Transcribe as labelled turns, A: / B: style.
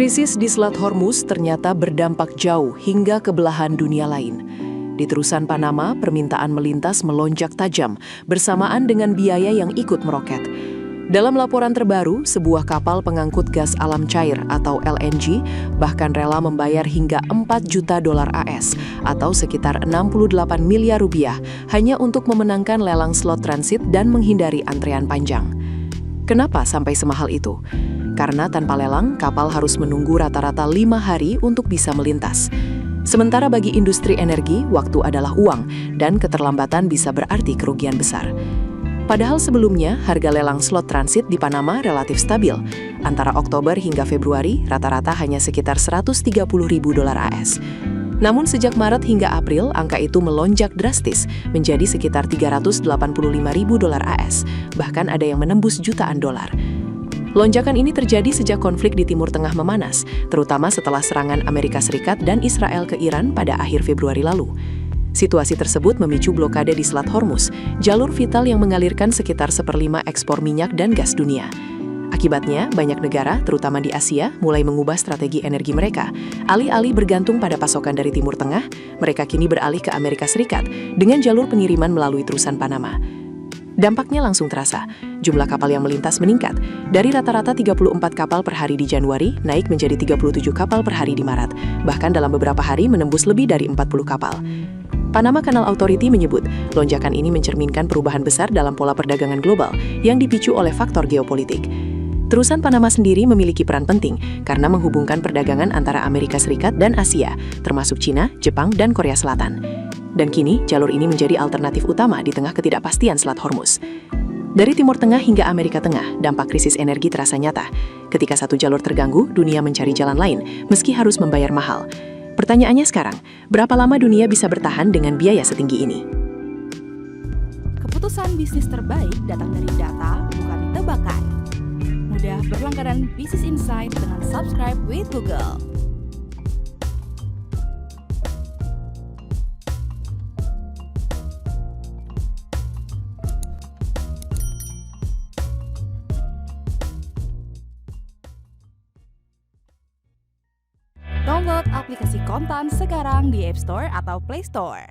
A: Krisis di Selat Hormuz ternyata berdampak jauh hingga ke belahan dunia lain. Di terusan Panama, permintaan melintas melonjak tajam bersamaan dengan biaya yang ikut meroket. Dalam laporan terbaru, sebuah kapal pengangkut gas alam cair atau LNG bahkan rela membayar hingga 4 juta dolar AS atau sekitar 68 miliar rupiah hanya untuk memenangkan lelang slot transit dan menghindari antrean panjang. Kenapa sampai semahal itu? Karena tanpa lelang, kapal harus menunggu rata-rata 5 hari untuk bisa melintas. Sementara bagi industri energi, waktu adalah uang, dan keterlambatan bisa berarti kerugian besar. Padahal sebelumnya, harga lelang slot transit di Panama relatif stabil. Antara Oktober hingga Februari, rata-rata hanya sekitar 130.000 dolar AS. Namun sejak Maret hingga April, angka itu melonjak drastis menjadi sekitar 385.000 dolar AS, bahkan ada yang menembus jutaan dolar. Lonjakan ini terjadi sejak konflik di Timur Tengah memanas, terutama setelah serangan Amerika Serikat dan Israel ke Iran pada akhir Februari lalu. Situasi tersebut memicu blokade di Selat Hormuz, jalur vital yang mengalirkan sekitar 1/5 ekspor minyak dan gas dunia. Akibatnya, banyak negara, terutama di Asia, mulai mengubah strategi energi mereka. Alih-alih bergantung pada pasokan dari Timur Tengah, mereka kini beralih ke Amerika Serikat dengan jalur pengiriman melalui terusan Panama. Dampaknya langsung terasa, jumlah kapal yang melintas meningkat. Dari rata-rata 34 kapal per hari di Januari, naik menjadi 37 kapal per hari di Maret. Bahkan dalam beberapa hari menembus lebih dari 40 kapal. Panama Canal Authority menyebut, lonjakan ini mencerminkan perubahan besar dalam pola perdagangan global yang dipicu oleh faktor geopolitik. Terusan Panama sendiri memiliki peran penting karena menghubungkan perdagangan antara Amerika Serikat dan Asia, termasuk Cina, Jepang, dan Korea Selatan. Dan kini, jalur ini menjadi alternatif utama di tengah ketidakpastian Selat Hormuz. Dari Timur Tengah hingga Amerika Tengah, dampak krisis energi terasa nyata. Ketika satu jalur terganggu, dunia mencari jalan lain, meski harus membayar mahal. Pertanyaannya sekarang, berapa lama dunia bisa bertahan dengan biaya setinggi ini?
B: Keputusan bisnis terbaik datang dari data, bukan tebakan. Mudah berlangganan Business Insight dengan subscribe with Google. Download aplikasi Kontan sekarang di App Store atau Play Store.